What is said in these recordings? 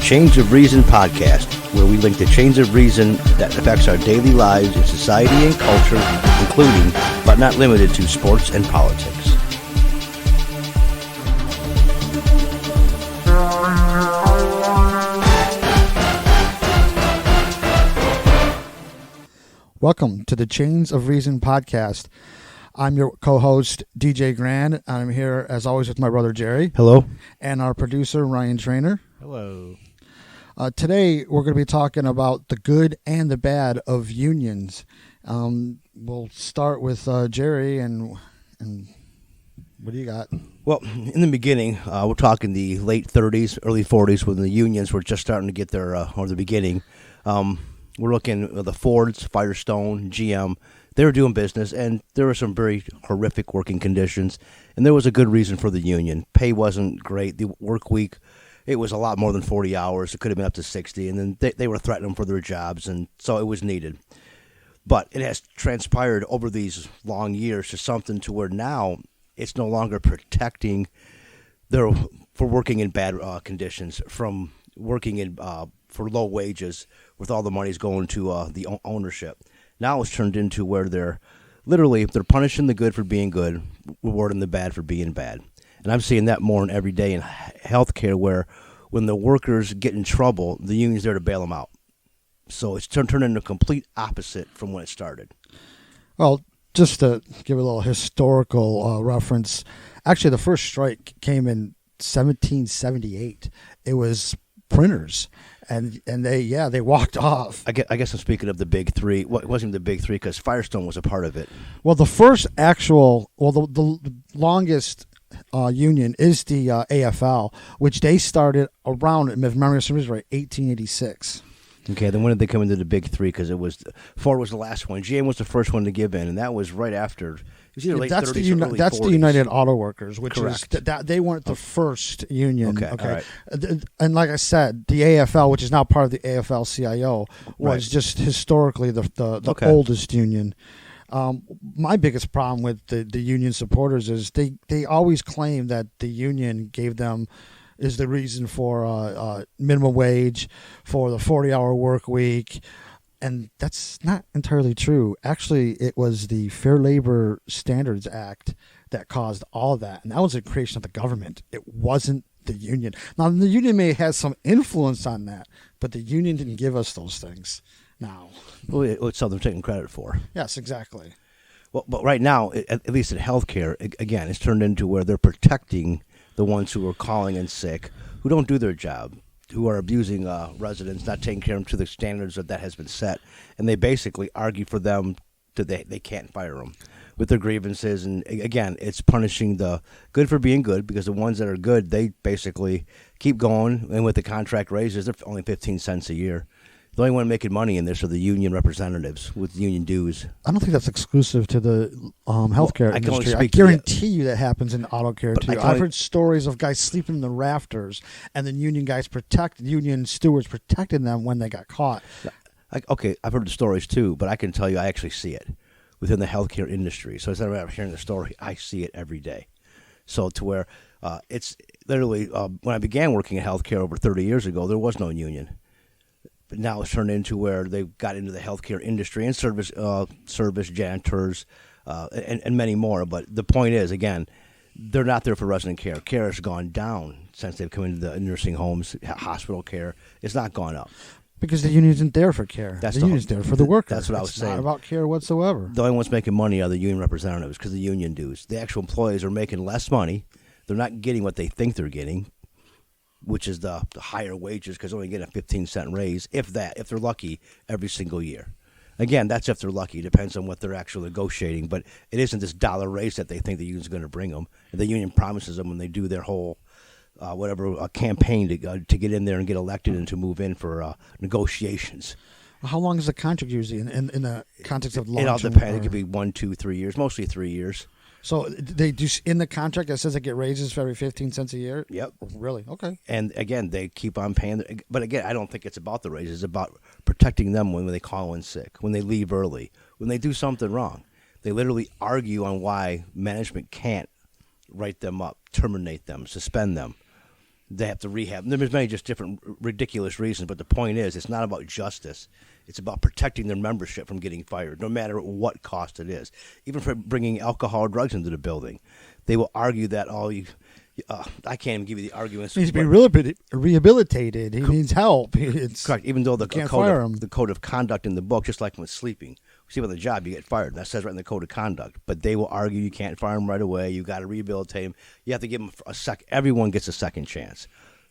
Chains of Reason podcast, where we link the chains of reason that affects our daily lives in society and culture, including, but not limited to, sports and politics. Welcome to the Chains of Reason podcast. I'm your co-host, DJ Grand. I'm here, as always, with my brother, Jerry. Hello. And our producer, Ryan Trainer. Hello. Today, we're going to be talking about the good and the bad of unions. We'll start with Jerry, and what do you got? Well, in the beginning, we're talking the late 30s, early 40s, when the unions were just starting to get their, or the beginning. We're looking at the Fords, Firestone, GM. They were doing business, and there were some very horrific working conditions, and there was a good reason for the union. Pay wasn't great. The work week, it was a lot more than 40 hours. It could have been up to 60, and then they were threatening them for their jobs, and so it was needed. But it has transpired over these long years to something to where now it's no longer protecting their for working in bad conditions from working in for low wages with all the money's going to the ownership. Now it's turned into where they're punishing the good for being good, rewarding the bad for being bad. And I'm seeing that more in every day in healthcare, where when the workers get in trouble, the union's there to bail them out. So it's turned into a complete opposite from when it started. Well, just to give a little historical reference, actually the first strike came in 1778. It was printers. And they walked off. I guess I'm speaking of the big three. Well, it wasn't even the big three because Firestone was a part of it. Well, the first the longest union is the AFL, which they started around, if memory serves right, 1886. Okay, then when did they come into the big three? Because Ford was the last one. GM was the first one to give in, and that was right after. It was either late 30s or early 40s. That's the United Auto Workers, which correct. is they weren't the first union. Okay. All right. And like I said, the AFL, which is now part of the AFL-CIO, was just historically the oldest union. My biggest problem with the union supporters is they always claim that the union gave them is the reason for minimum wage, for the 40-hour work week. And that's not entirely true. Actually, it was the Fair Labor Standards Act that caused all of that. And that was a creation of the government. It wasn't the union. Now, the union may have had some influence on that, but the union didn't give us those things. Now, well, it's something they're taking credit for. Yes, exactly. Well, but right now, at least in healthcare, again, it's turned into where they're protecting the ones who are calling in sick, who don't do their job, who are abusing residents, not taking care of them to the standards that has been set. And they basically argue for them that they can't fire them with their grievances. And again, it's punishing the good for being good, because the ones that are good, they basically keep going. And with the contract raises, they're only 15 cents a year. The only one making money in this are the union representatives with union dues. I don't think that's exclusive to the healthcare industry. I guarantee you that happens in auto care too. I've heard stories of guys sleeping in the rafters, and then union stewards protecting them when they got caught. Okay, I've heard the stories too, but I can tell you I actually see it within the healthcare industry. So instead of hearing the story, I see it every day. So to where it's literally, when I began working in healthcare over 30 years ago, there was no union. But now it's turned into where they've got into the healthcare industry and service janitors, and many more. But the point is, again, they're not there for resident care. Care has gone down since they've come into the nursing homes, hospital care. It's not gone up. Because the union isn't there for care. The union's there for the workers. That's what I was saying. It's not about care whatsoever. The only ones making money are the union representatives, because the union dues. The actual employees are making less money. They're not getting what they think they're getting, which is the higher wages, because they're only getting a 15-cent raise, if they're lucky, every single year. Again, that's if they're lucky. It depends on what they're actually negotiating, but it isn't this dollar raise that they think the union's going to bring them. The union promises them when they do their whole campaign to get in there and get elected and to move in for negotiations. How long is the contract usually in the context of launch? It all depends. It could be 1, 2, 3 years, mostly 3 years. So they do in the contract that says they get raises for every 15 cents a year? Yep. Really? Okay. And again, they keep on paying. But again, I don't think it's about the raises. It's about protecting them when they call in sick, when they leave early, when they do something wrong. They literally argue on why management can't write them up, terminate them, suspend them. they have to rehab. There's many just different ridiculous reasons, but the point is, it's not about justice. It's about protecting their membership from getting fired, no matter what cost it is. Even for bringing alcohol or drugs into the building, they will argue that I can't even give you the arguments. He needs to be rehabilitated. He needs help. It's correct. Even though the code of conduct in the book, just like with sleeping, see, on the job you get fired. That says right in the code of conduct. But they will argue you can't fire him right away. You got to rehabilitate him. You have to give him a sec. Everyone gets a second chance.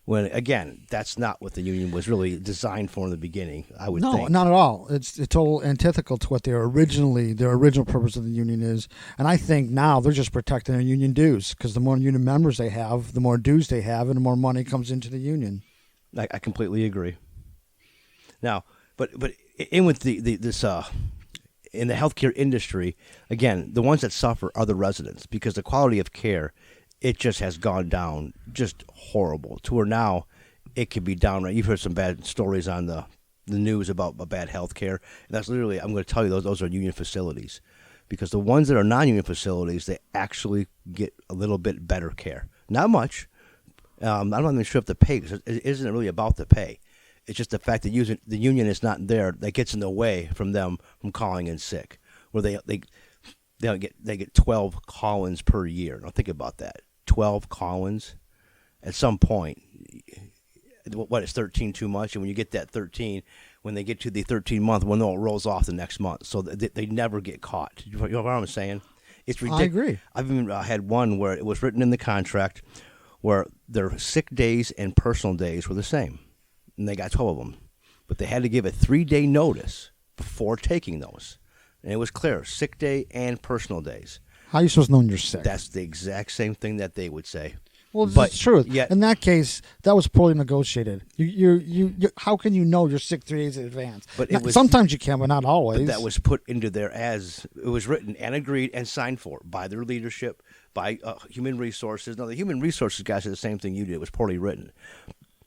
When again, that's not what the union was really designed for in the beginning. I would think. No, not at all. It's total antithetical to what their original purpose of the union is. And I think now they're just protecting their union dues, because the more union members they have, the more dues they have, and the more money comes into the union. I completely agree. Now, but in with this in the healthcare industry, again, the ones that suffer are the residents, because the quality of care, it just has gone down just horrible to where now it could be downright. You've heard some bad stories on the news about bad health care. And that's literally, I'm going to tell you, those are union facilities. Because the ones that are non-union facilities, they actually get a little bit better care. Not much. I'm not even sure if the pay, it isn't really about the pay. It's just the fact that the union is not there that gets in the way from them from calling in sick. Where they get 12 call-ins per year. Now think about that. 12 call-ins. At some point, what is 13 too much? And when you get that 13, when they get to the 13-month, well, no, it rolls off the next month. So they never get caught. You know what I'm saying? It's ridiculous. I agree. I've even had one where it was written in the contract where their sick days and personal days were the same. And they got 12 of them. But they had to give a 3-day notice before taking those. And it was clear, sick day and personal days. How are you supposed to know when you're sick? That's the exact same thing that they would say. Well, it's true. In that case, that was poorly negotiated. You how can you know you're sick 3 days in advance? But sometimes you can, but not always. But that was put into there as it was written and agreed and signed for by their leadership, by human resources. Now, the human resources guys did the same thing you did. It was poorly written.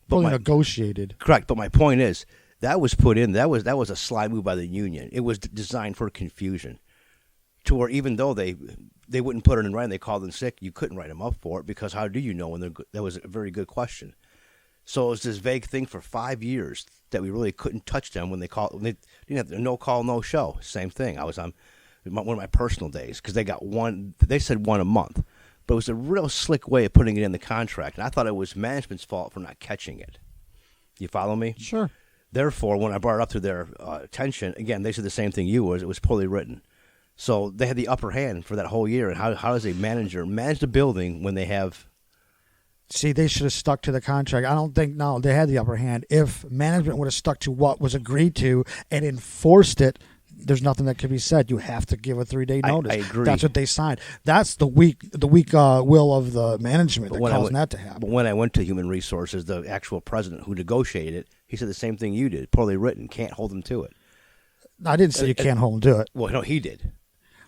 Poorly negotiated. Correct. But my point is, that was put in. That was a sly move by the union. It was designed for confusion. To where even though they wouldn't put it in writing, they called in sick, you couldn't write them up for it, because how do you know when they're good? That was a very good question. So it was this vague thing for 5 years that we really couldn't touch them when they called. When they didn't have no call, no show. Same thing. I was on one of my personal days because they got one. They said one a month, but it was a real slick way of putting it in the contract, and I thought it was management's fault for not catching it. You follow me? Sure. Therefore, when I brought it up to their attention, again, they said the same thing you was. It was poorly written. So they had the upper hand for that whole year. And how does a manager manage the building when they have? See, they should have stuck to the contract. I don't think, no, they had the upper hand. If management would have stuck to what was agreed to and enforced it, there's nothing that could be said. You have to give a 3-day notice. I agree. That's what they signed. That's the weak will of the management that caused that to happen. But when I went to Human Resources, the actual president who negotiated it, he said the same thing you did. Poorly written. Can't hold them to it. I didn't say you can't hold them to it. Well, no, he did.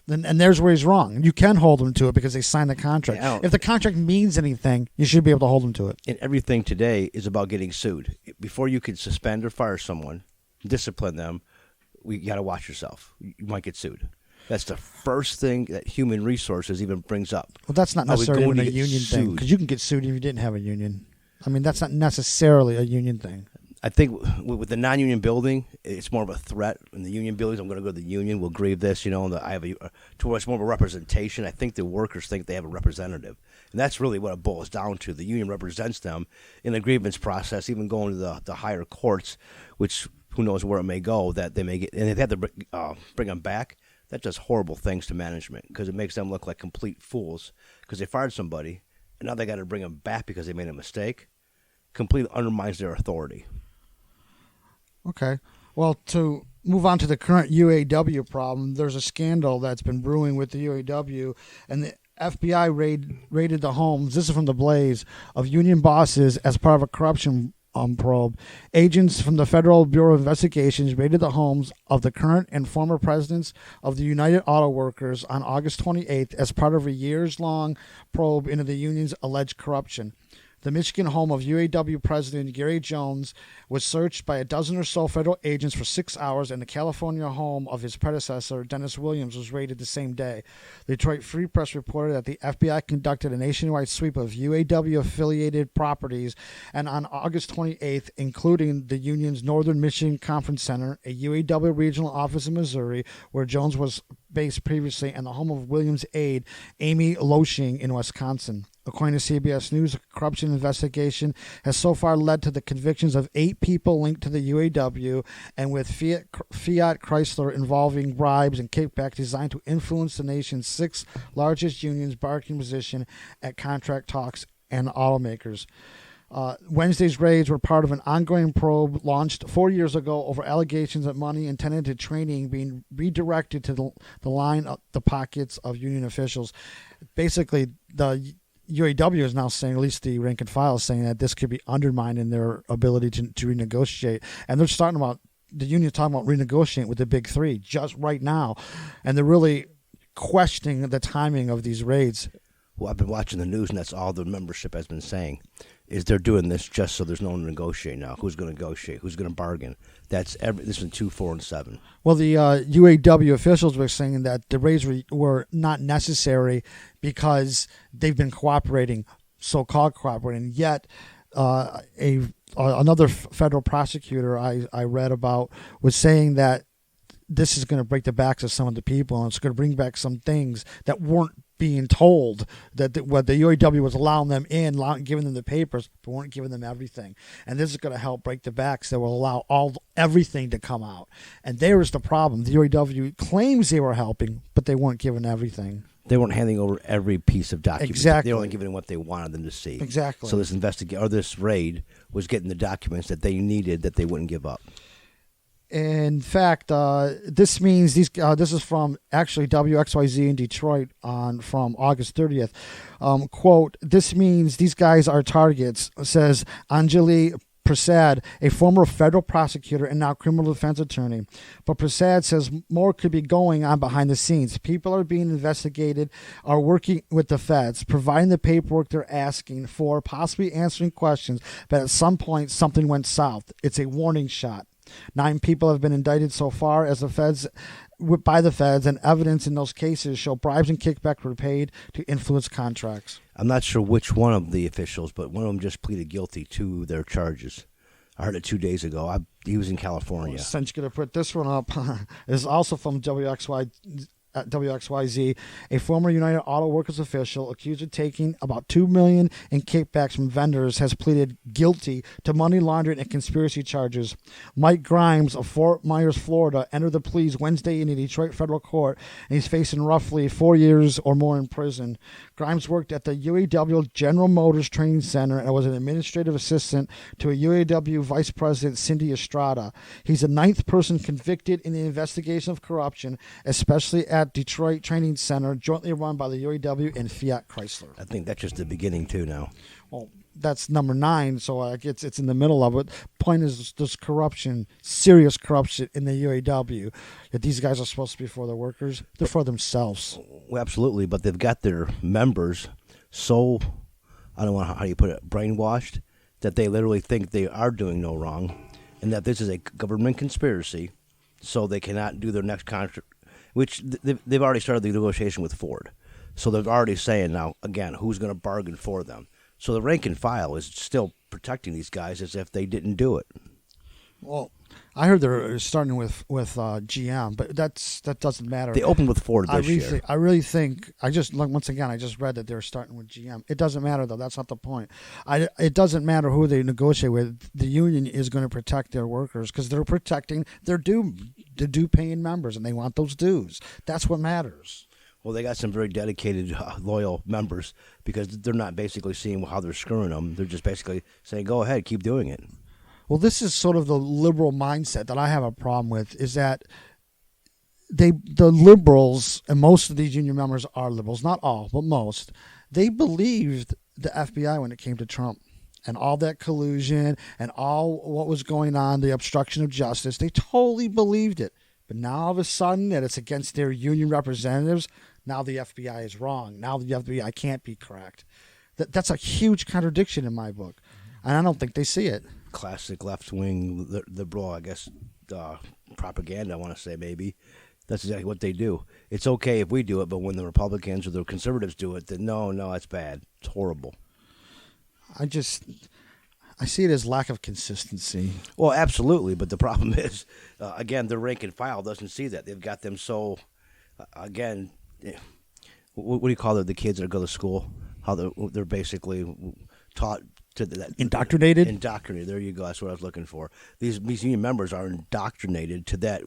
And there's where he's wrong. You can hold them to it because they signed the contract. Yeah, if the contract means anything, you should be able to hold them to it. And everything today is about getting sued. Before you can suspend or fire someone, discipline them, you got to watch yourself. You might get sued. That's the first thing that Human Resources even brings up. Well, that's not necessarily a union thing, because you can get sued if you didn't have a union. I mean, that's not necessarily a union thing. I think with the non-union building, it's more of a threat. In the union buildings, I'm going to go to the union. We'll grieve this, I have towards more of a representation. I think the workers think they have a representative, and that's really what it boils down to. The union represents them in the grievance process, even going to the higher courts, which who knows where it may go. That they may get, and if they have to bring them back, that does horrible things to management because it makes them look like complete fools because they fired somebody, and now they got to bring them back because they made a mistake. Completely undermines their authority. Okay. Well, to move on to the current UAW problem, there's a scandal that's been brewing with the UAW, and the FBI raided the homes, this is from the Blaze, of union bosses as part of a corruption probe. Agents from the Federal Bureau of Investigations raided the homes of the current and former presidents of the United Auto Workers on August 28th as part of a years-long probe into the union's alleged corruption. The Michigan home of UAW President Gary Jones was searched by a dozen or so federal agents for 6 hours, and the California home of his predecessor, Dennis Williams, was raided the same day. The Detroit Free Press reported that the FBI conducted a nationwide sweep of UAW-affiliated properties, and on August 28th, including the union's Northern Michigan Conference Center, a UAW regional office in Missouri, where Jones was based previously, and the home of Williams' aide, Amy Loshing, in Wisconsin. According to CBS News, a corruption investigation has so far led to the convictions of 8 people linked to the UAW, and with Fiat Chrysler involving bribes and kickbacks designed to influence the nation's 6th largest union's bargaining position at contract talks and automakers. Wednesday's raids were part of an ongoing probe launched 4 years ago over allegations that money intended to training being redirected to the line of the pockets of union officials. Basically, the UAW is now saying, at least the rank and file is saying, that this could be undermined in their ability to renegotiate. And they're starting about, the union's talking about renegotiating with the big three just right now. And they're really questioning the timing of these raids. Well, I've been watching the news, and that's all the membership has been saying, is they're doing this just so there's no one to negotiate now. Who's going to negotiate? Who's going to bargain? This is in 2, 4, and 7. Well, the UAW officials were saying that the raids were not necessary because they've been cooperating, so-called cooperating. Yet, another federal prosecutor I read about was saying that this is going to break the backs of some of the people, and it's going to bring back some things that weren't being told, that what the UAW was allowing them in, giving them the papers, but weren't giving them everything. And this is going to help break the backs that will allow everything to come out. And there is the problem. The UAW claims they were helping, but they weren't giving everything. They weren't handing over every piece of document. Exactly. They were only giving them what they wanted them to see. Exactly. So this raid was getting the documents that they needed that they wouldn't give up. In fact, this means this is from actually WXYZ in Detroit from August 30th. Quote, "This means these guys are targets," says Anjali Prasad, a former federal prosecutor and now criminal defense attorney. But Prasad says more could be going on behind the scenes. People are being investigated, are working with the feds, providing the paperwork they're asking for, possibly answering questions, but at some point something went south. It's a warning shot. 9 people have been indicted so far by the feds, and evidence in those cases show bribes and kickbacks were paid to influence contracts. I'm not sure which one of the officials, but one of them just pleaded guilty to their charges. I heard it 2 days ago. He was in California. Since you're going to put this one up, is also from WXYZ, a former United Auto Workers official accused of taking about $2 million in kickbacks from vendors has pleaded guilty to money laundering and conspiracy charges. Mike Grimes of Fort Myers, Florida, entered the pleas Wednesday in a Detroit federal court, and he's facing roughly 4 years or more in prison. Grimes worked at the UAW General Motors Training Center and was an administrative assistant to a UAW Vice President, Cindy Estrada. He's the 9th person convicted in the investigation of corruption, especially at Detroit Training Center, jointly run by the UAW and Fiat Chrysler. I think that's just the beginning, too, now. Well, that's number 9, so it's in the middle of it. Point is, there's corruption, serious corruption in the UAW. That these guys are supposed to be for their workers. They're for themselves. Well, absolutely, but they've got their members so, I don't know how you put it, brainwashed, that they literally think they are doing no wrong, and that this is a government conspiracy, so they cannot do their next contract, which they've already started the negotiation with Ford. So they're already saying now, again, who's going to bargain for them. So the rank and file is still protecting these guys as if they didn't do it. Well, I heard they're starting with GM, but that doesn't matter. They opened with Ford this year. I really think I just read that they're starting with GM. It doesn't matter though. That's not the point. It doesn't matter who they negotiate with. The union is going to protect their workers because they're protecting their due paying members, and they want those dues. That's what matters. Well, they got some very dedicated, loyal members because they're not basically seeing how they're screwing them. They're just basically saying, "Go ahead, keep doing it." Well, this is sort of the liberal mindset that I have a problem with, is that the liberals, and most of these union members are liberals, not all, but most, they believed the FBI when it came to Trump and all that collusion and all what was going on, the obstruction of justice. They totally believed it. But now all of a sudden that it's against their union representatives, now the FBI is wrong. Now the FBI can't be correct. That's a huge contradiction in my book, and I don't think they see it. Classic left-wing liberal, I guess, propaganda, I want to say, maybe. That's exactly what they do. It's okay if we do it, but when the Republicans or the conservatives do it, then no, that's bad. It's horrible. I see it as lack of consistency. Well, absolutely, but the problem is, again, the rank and file doesn't see that. They've got them so, again, what do you call the kids that go to school? How they're basically taught to that. Indoctrinated? Indoctrinated. There you go. That's what I was looking for. These union members are indoctrinated to that,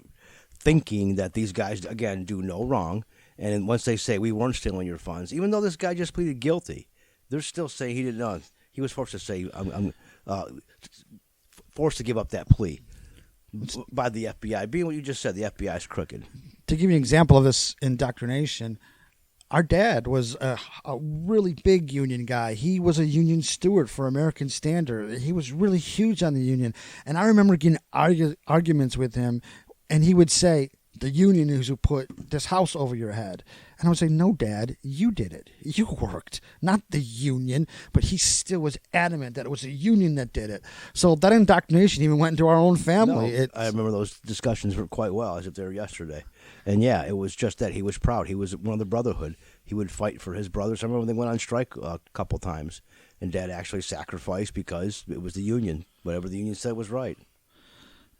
thinking that these guys, again, do no wrong. And once they say, we weren't stealing your funds, even though this guy just pleaded guilty, they're still saying he didn't know. He was forced to say, I'm forced to give up that plea by the FBI. Being what you just said, the FBI is crooked. To give you an example of this indoctrination, our dad was a really big union guy. He was a union steward for American Standard. He was really huge on the union. And I remember getting arguments with him, and he would say, the union is who put this house over your head. And I would say, no, Dad, you did it. You worked, not the union. But he still was adamant that it was the union that did it. So that indoctrination even went into our own family. No, I remember those discussions quite well, as if they were yesterday. And yeah, it was just that he was proud. He was one of the brotherhood. He would fight for his brothers. I remember when they went on strike a couple times, and Dad actually sacrificed because it was the union. Whatever the union said was right.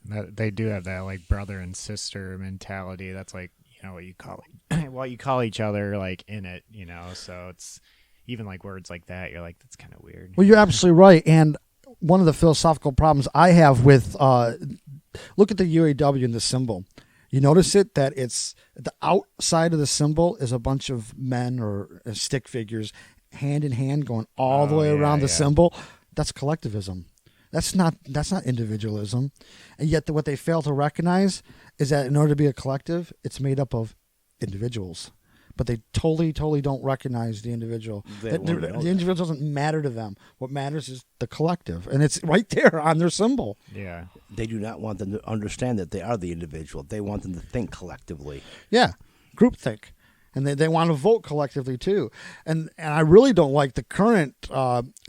They do have that like brother and sister mentality. That's like, what you call each other like in it, so it's even like words like that. You're like, that's kind of weird. Well, you're absolutely right. And one of the philosophical problems I have with, look at the UAW and the symbol. You notice it, that it's the outside of the symbol is a bunch of men or stick figures hand in hand going all the way around the symbol. That's collectivism. That's not individualism. And yet what they fail to recognize is that in order to be a collective, it's made up of individuals. But they totally don't recognize the individual. The individual doesn't matter to them. What matters is the collective. And it's right there on their symbol. Yeah. They do not want them to understand that they are the individual. They want them to think collectively. Yeah. Groupthink. And they want to vote collectively, too. And I really don't like the current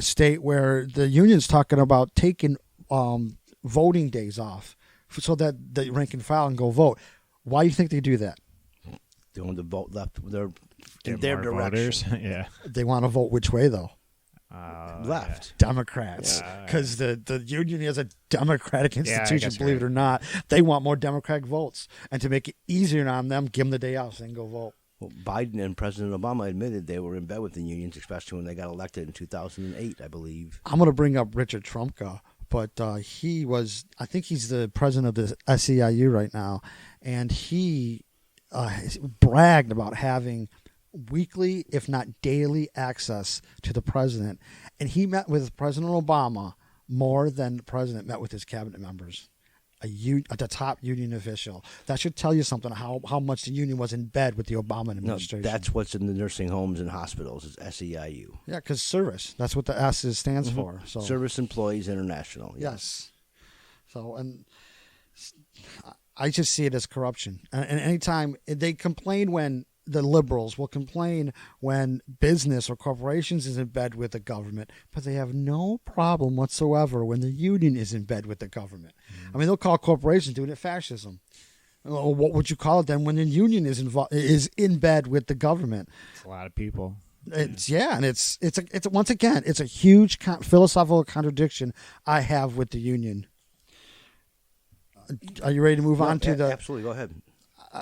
state where the union's talking about taking voting days off so that the rank and file can go vote. Why do you think they do that? They want to vote left. They're in Get their more direction. voters. Yeah. They want to vote which way, though? Left. Democrats. Because the union is a democratic institution, believe it or not. They want more Democratic votes. And to make it easier on them, give them the day off so they can go vote. Well, Biden and President Obama admitted they were in bed with the unions, especially when they got elected in 2008, I believe. I'm going to bring up Richard Trumka, but I think he's the president of the SEIU right now, and he bragged about having weekly, if not daily, access to the president. And he met with President Obama more than the president met with his cabinet members. The top union official. That should tell you something, how much the union was in bed with the Obama administration. No, that's what's in the nursing homes and hospitals is SEIU. Yeah, because service. That's what the S stands for. So Service Employees International. Yes. So, and I just see it as corruption. And anytime they complain when the liberals will complain when business or corporations is in bed with the government, but they have no problem whatsoever when the union is in bed with the government. I mean, they'll call corporations doing it fascism. Or what would you call it then when the union is in bed with the government? It's a lot of people. It's once again, it's a huge philosophical contradiction I have with the union. Are you ready to move on to the? Absolutely, go ahead.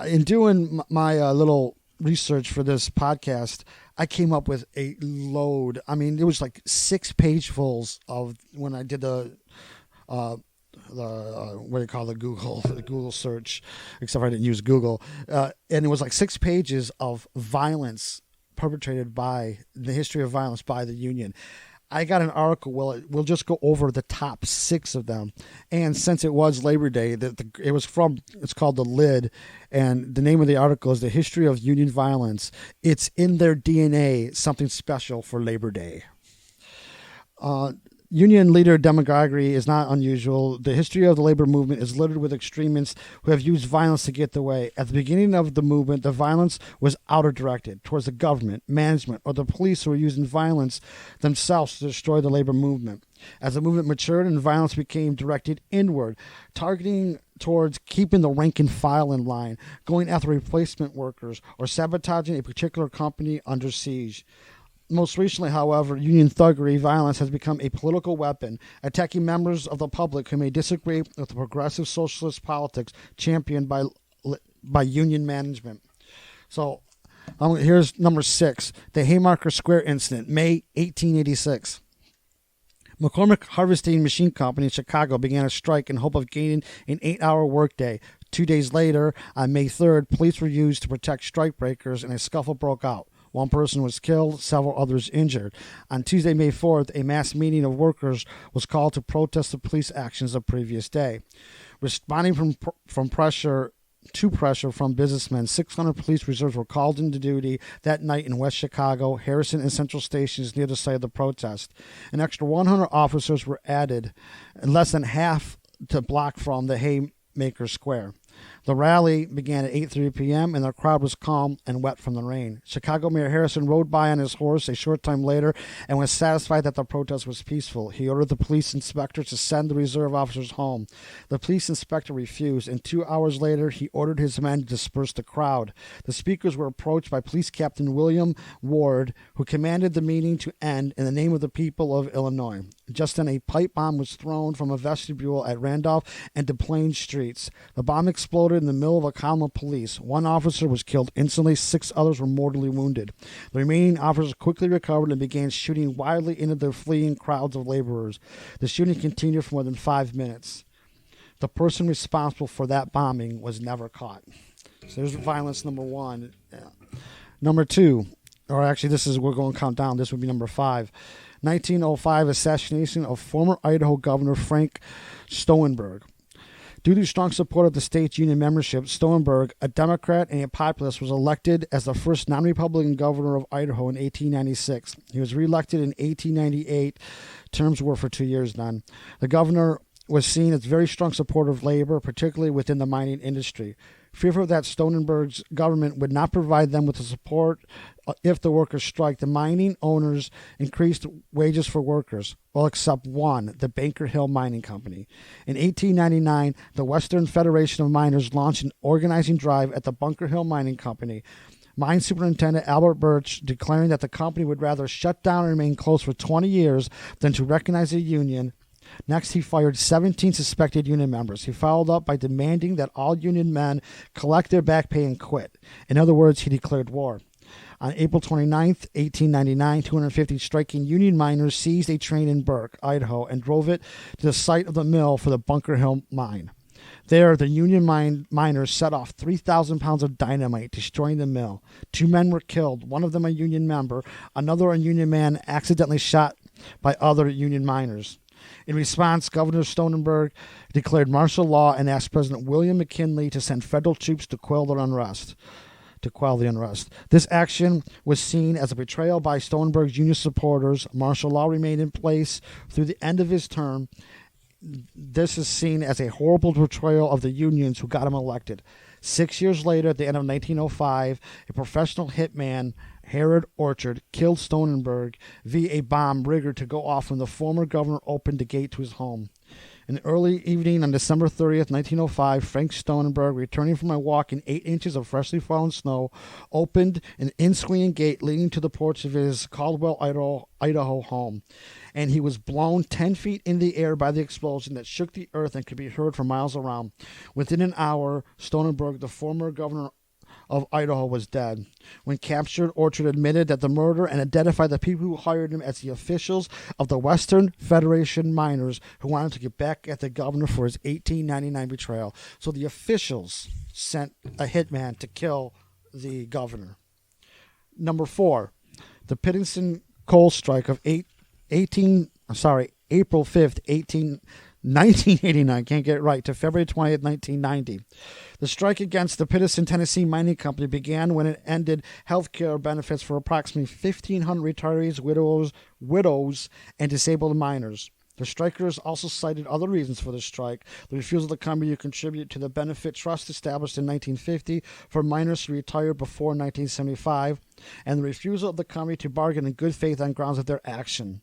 In doing my little research for this podcast, I came up with a load. I mean, it was like 6 pagefuls of when I did the what do you call the Google search, except I didn't use Google, and it was like 6 pages of violence perpetrated by the history of violence by the union. I got an article. Well, we'll just go over the top 6 of them. And since it was Labor Day, it's called The Lid, and the name of the article is The History of Union Violence. It's in their DNA, something special for Labor Day. Union leader demagoguery is not unusual. The history of the labor movement is littered with extremists who have used violence to get their way. At the beginning of the movement, the violence was outer-directed towards the government, management, or the police who were using violence themselves to destroy the labor movement. As the movement matured and violence became directed inward, targeting towards keeping the rank and file in line, going after replacement workers, or sabotaging a particular company under siege. Most recently, however, union thuggery violence has become a political weapon, attacking members of the public who may disagree with the progressive socialist politics championed by union management. So here's number 6, the Haymarket Square incident, May 1886. McCormick Harvesting Machine Company in Chicago began a strike in hope of gaining an 8-hour workday. 2 days later, on May 3rd, police were used to protect strikebreakers and a scuffle broke out. One person was killed, several others injured. On Tuesday, May 4th, a mass meeting of workers was called to protest the police actions of the previous day. Responding from pressure from businessmen, 600 police reserves were called into duty that night in West Chicago, Harrison, and Central stations near the site of the protest. An extra 100 officers were added, and less than half to block from the Haymarket Square. The rally began at 8:30 p.m. and the crowd was calm and wet from the rain. Chicago Mayor Harrison rode by on his horse a short time later and was satisfied that the protest was peaceful. He ordered the police inspector to send the reserve officers home. The police inspector refused, and 2 hours later he ordered his men to disperse the crowd. The speakers were approached by Police Captain William Ward, who commanded the meeting to end in the name of the people of Illinois. Just then, a pipe bomb was thrown from a vestibule at Randolph and DePlain streets. The bomb exploded in the middle of a column of police. One officer was killed instantly. 6 others were mortally wounded. The remaining officers quickly recovered and began shooting wildly into the fleeing crowds of laborers. The shooting continued for more than 5 minutes. The person responsible for that bombing was never caught. So there's violence number 1. Number 2, or actually we're going to count down. This would be number 5. 1905 assassination of former Idaho Governor Frank Stoenberg. Due to strong support of the state's union membership, Stoenberg, a Democrat and a populist, was elected as the first non-Republican governor of Idaho in 1896. He was reelected in 1898. Terms were for 2 years then. The governor was seen as very strong supporter of labor, particularly within the mining industry. Fearful that Stoenberg's government would not provide them with the support if the workers strike, the mining owners increased wages for workers, well, except one, the Bunker Hill Mining Company. In 1899, the Western Federation of Miners launched an organizing drive at the Bunker Hill Mining Company. Mine Superintendent Albert Birch declaring that the company would rather shut down and remain closed for 20 years than to recognize a union. Next, he fired 17 suspected union members. He followed up by demanding that all union men collect their back pay and quit. In other words, he declared war. On April 29, 1899, 250 striking union miners seized a train in Burke, Idaho, and drove it to the site of the mill for the Bunker Hill mine. There, the union miners set off 3,000 pounds of dynamite, destroying the mill. 2 men were killed, one of them a union member, another a union man accidentally shot by other union miners. In response, Governor Stoenberg declared martial law and asked President William McKinley to send federal troops to quell the unrest. This action was seen as a betrayal by Stoenberg's union supporters. Martial law remained in place through the end of his term. This is seen as a horrible betrayal of the unions who got him elected. 6 years later, at the end of 1905, a professional hitman, Harold Orchard, killed Stoenberg via a bomb rigged to go off when the former governor opened the gate to his home. In the early evening on December 30th, 1905, Frank Stoenberg, returning from a walk in 8 inches of freshly fallen snow, opened an in-swinging gate leading to the porch of his Caldwell, Idaho home, and he was blown 10 feet in the air by the explosion that shook the earth and could be heard for miles around. Within an hour, Stoenberg, the former governor of Idaho, was dead. When captured, Orchard admitted that the murder and identified the people who hired him as the officials of the Western Federation Miners who wanted to get back at the governor for his 1899 betrayal. So the officials sent a hitman to kill the governor. Number 4, the Pittston coal strike of April 5th, 1989, can't get it right, to February 20th, 1990. The strike against the Pittston, Tennessee Mining Company began when it ended health care benefits for approximately 1,500 retirees, widows, and disabled miners. The strikers also cited other reasons for the strike: the refusal of the company to contribute to the benefit trust established in 1950 for miners who retired before 1975, and the refusal of the company to bargain in good faith on grounds of their action.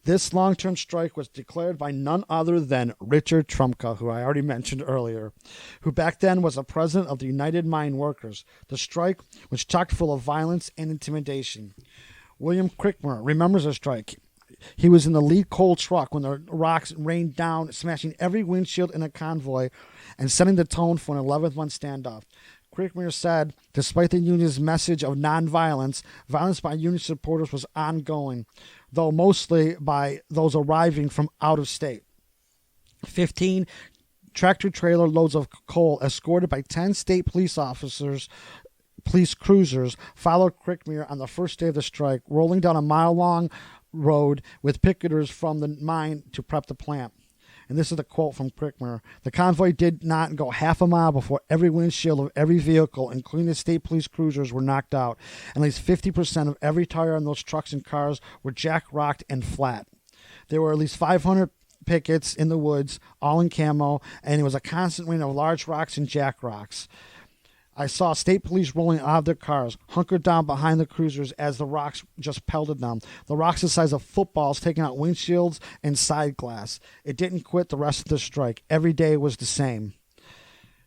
This long-term strike was declared by none other than Richard Trumka, who I already mentioned earlier, who back then was the president of the United Mine Workers. The strike was chock full of violence and intimidation. William Crickmer remembers the strike. He was in the lead coal truck when the rocks rained down, smashing every windshield in a convoy and setting the tone for an 11th month standoff. Crickmer said, despite the union's message of nonviolence, violence by union supporters was ongoing, though mostly by those arriving from out of state. 15 tractor-trailer loads of coal, escorted by 10 state police cruisers, followed Crickmer on the first day of the strike, rolling down a mile-long road with picketers from the mine to prep the plant. And this is the quote from Crickmer: "The convoy did not go half a mile before every windshield of every vehicle, including the state police cruisers, were knocked out. At least 50% of every tire on those trucks and cars were jack-rocked and flat. There were at least 500 pickets in the woods, all in camo, and it was a constant rain of large rocks and jack rocks. I saw state police rolling out of their cars, hunkered down behind the cruisers as the rocks just pelted them. The rocks the size of footballs taking out windshields and side glass. It didn't quit the rest of the strike. Every day was the same.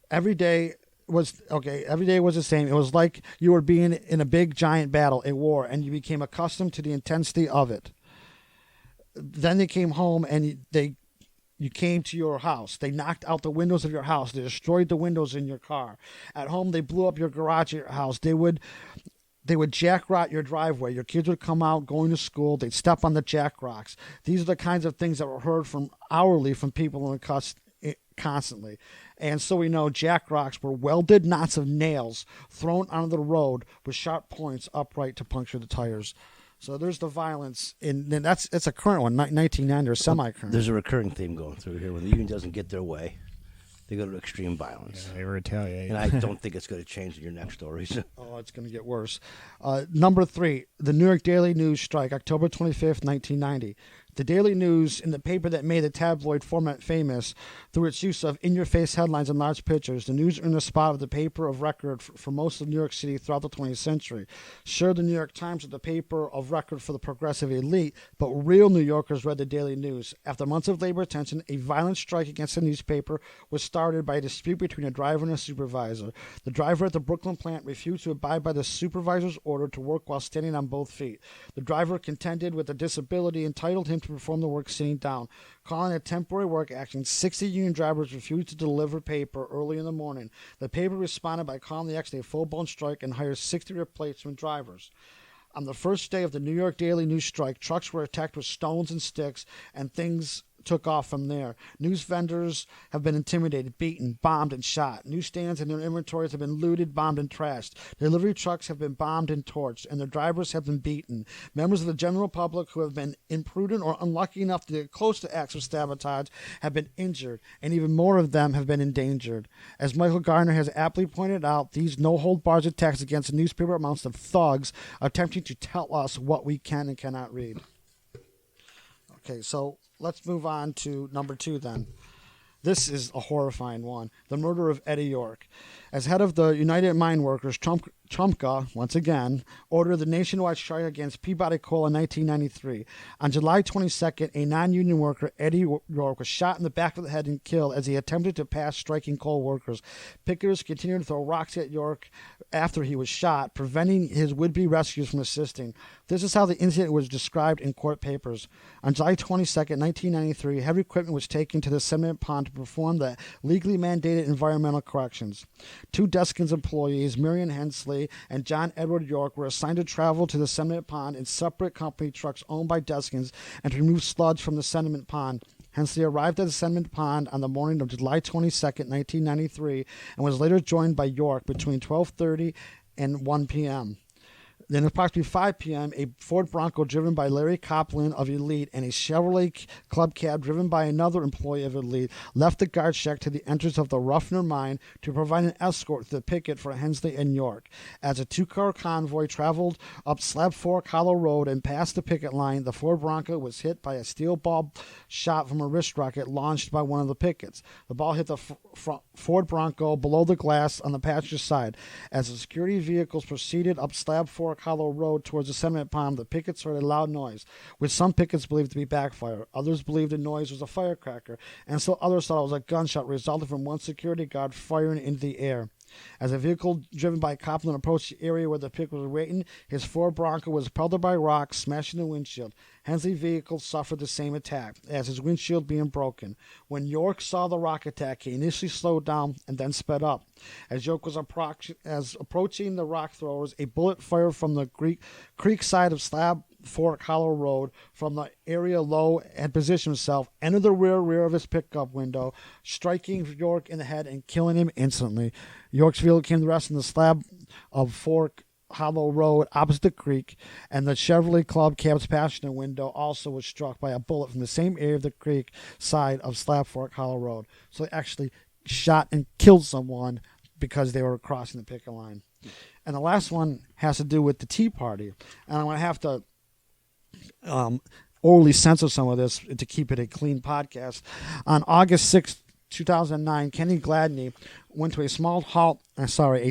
Every day was the same. It was like you were being in a big giant battle, a war, and you became accustomed to the intensity of it. Then they came home and you came to your house. They knocked out the windows of your house. They destroyed the windows in your car. At home, they blew up your garage at your house. They would jack-rot your driveway. Your kids would come out going to school. They'd step on the jack-rocks. These are the kinds of things that were heard from hourly from people in the constantly. And so we know jack-rocks were welded knots of nails thrown onto the road with sharp points upright to puncture the tires." So there's the violence, and it's a current one, 1990 or semi-current. There's a recurring theme going through here. When the union doesn't get their way, they go to extreme violence. Yeah, they retaliate. And I don't think it's going to change in your next stories. Oh, it's going to get worse. Number 3, the New York Daily News strike, October 25th, 1990. The Daily News, in the paper that made the tabloid format famous through its use of in-your-face headlines and large pictures, the News earned a spot of the paper of record for most of New York City throughout the 20th century. Sure, the New York Times was the paper of record for the progressive elite, but real New Yorkers read the Daily News. After months of labor tension, a violent strike against the newspaper was started by a dispute between a driver and a supervisor. The driver at the Brooklyn plant refused to abide by the supervisor's order to work while standing on both feet. The driver contended with a disability entitled him to perform the work sitting down. Calling it temporary work action, 60 union drivers refused to deliver paper early in the morning. The paper responded by calling the action a full-blown strike and hired 60 replacement drivers. On the first day of the New York Daily News strike, trucks were attacked with stones and sticks, and things took off from there. News vendors have been intimidated, beaten, bombed, and shot. Newsstands and their inventories have been looted, bombed, and trashed. Delivery trucks have been bombed and torched, and their drivers have been beaten. Members of the general public who have been imprudent or unlucky enough to get close to acts of sabotage have been injured, and even more of them have been endangered. As Michael Gardner has aptly pointed out, these no-hold-bars attacks against the newspaper amounts of thugs attempting to tell us what we can and cannot read. Okay, so let's move on to number 2 then. This is a horrifying one. The murder of Eddie York. As head of the United Mine Workers, Trumka, once again, ordered the nationwide strike against Peabody Coal in 1993. On July 22nd, a non-union worker, Eddie York, was shot in the back of the head and killed as he attempted to pass striking coal workers. Picketers continued to throw rocks at York after he was shot, preventing his would-be rescuers from assisting. This is how the incident was described in court papers. On July 22nd, 1993, heavy equipment was taken to the cement pond to perform the legally mandated environmental corrections. 2 Deskins employees, Marion Hensley and John Edward York, were assigned to travel to the sediment pond in separate company trucks owned by Deskins and to remove sludge from the sediment pond. Hensley arrived at the sediment pond on the morning of July 22nd, 1993, and was later joined by York between 12:30 and 1 p.m. Then at approximately 5 p.m., a Ford Bronco driven by Larry Copland of Elite and a Chevrolet Club Cab driven by another employee of Elite left the guard shack to the entrance of the Ruffner mine to provide an escort to the picket for Hensley and York. As a two-car convoy traveled up Slab Fork Hollow Road and past the picket line, the Ford Bronco was hit by a steel ball shot from a wrist rocket launched by one of the pickets. The ball hit the Ford Bronco below the glass on the passenger side. As the security vehicles proceeded up Slab Fork Hollow Road towards the sediment pond, the pickets heard a loud noise, which some pickets believed to be backfire. Others believed the noise was a firecracker, and still others thought it was a gunshot resulting from one security guard firing into the air. As a vehicle driven by Copland approached the area where the picket was waiting, his Ford Bronco was pelted by rocks, smashing the windshield. Hensley's vehicle suffered the same attack, as his windshield being broken. When York saw the rock attack, he initially slowed down and then sped up. As York was approaching the rock throwers, a bullet fired from the creek side of Slab Fork Hollow Road from the area low and positioned himself, entered the rear of his pickup window, striking York in the head and killing him instantly. York's vehicle came to rest in the slab of Fork Hollow Road opposite the creek, and the Chevrolet Club Cab's passenger window also was struck by a bullet from the same area of the creek side of Slab Fork Hollow Road. So they actually shot and killed someone because they were crossing the picket line. And the last one has to do with the Tea Party. And I'm going to have to orally censor some of this to keep it a clean podcast. On August 6th, 2009, Kenny Gladney went to a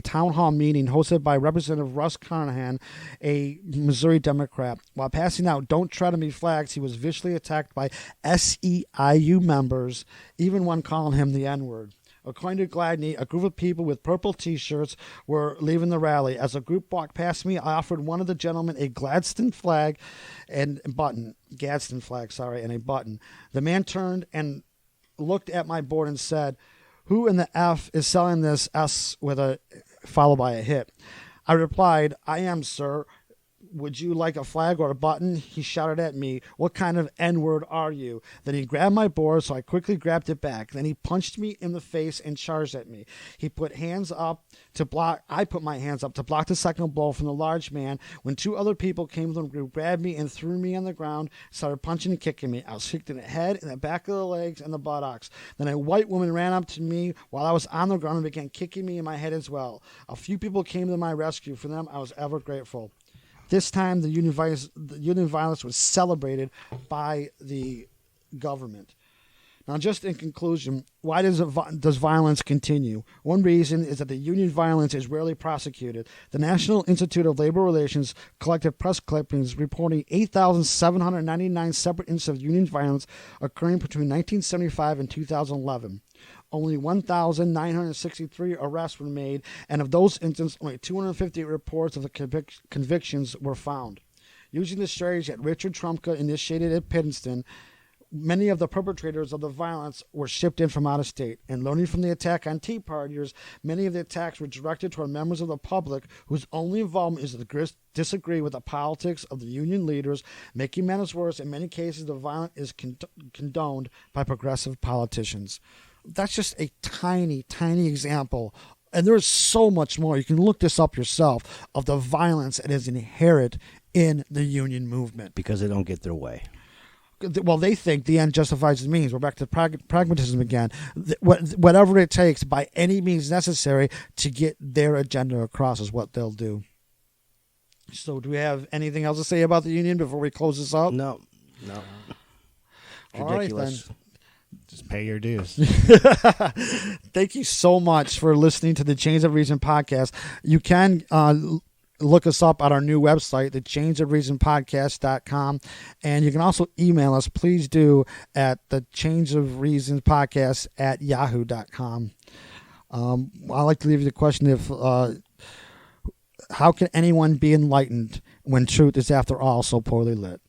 town hall meeting hosted by Representative Russ Carnahan, a Missouri Democrat. While passing out "Don't Tread on Me" flags, he was viciously attacked by SEIU members, even one calling him the N-word. According to Gladney, a group of people with purple T-shirts were leaving the rally. As the group walked past me, I offered one of the gentlemen a Gadsden flag and a button. The man turned and looked at my board and said, "Who in the F is selling this S with a followed by a hit?" I replied, "I am, sir. Would you like a flag or a button?" He shouted at me, "What kind of N-word are you?" Then he grabbed my board, so I quickly grabbed it back. Then he punched me in the face and charged at me. I put my hands up to block the second blow from the large man when two other people came to the group, grabbed me and threw me on the ground, started punching and kicking me. I was kicked in the head, in the back of the legs, and the buttocks. Then a white woman ran up to me while I was on the ground and began kicking me in my head as well. A few people came to my rescue. For them, I was ever grateful. This time, the union violence was celebrated by the government. Now, just in conclusion, why does violence continue? One reason is that the union violence is rarely prosecuted. The National Institute of Labor Relations collected press clippings reporting 8,799 separate incidents of union violence occurring between 1975 and 2011. Only 1,963 arrests were made, and of those incidents, only 250 reports of the convictions were found. Using the strategy that Richard Trumka initiated at Pittston, many of the perpetrators of the violence were shipped in from out of state. And learning from the attack on Tea Partiers, many of the attacks were directed toward members of the public whose only involvement is to disagree with the politics of the union leaders. Making matters worse, in many cases, the violence is condoned by progressive politicians. That's just a tiny, tiny example. And there is so much more. You can look this up yourself of the violence that is inherent in the union movement. Because they don't get their way. Well, they think the end justifies the means. We're back to pragmatism again. Whatever it takes, by any means necessary, to get their agenda across is what they'll do. So do we have anything else to say about the union before we close this up? No. All right, then. Just pay your dues. Thank you so much for listening to the Chains of Reason podcast. You can look us up at our new website, the chainsofreasonpodcast.com. And you can also email us, please do, at the chainsofreasonpodcast at yahoo.com. I'd like to leave you the question how can anyone be enlightened when truth is, after all, so poorly lit?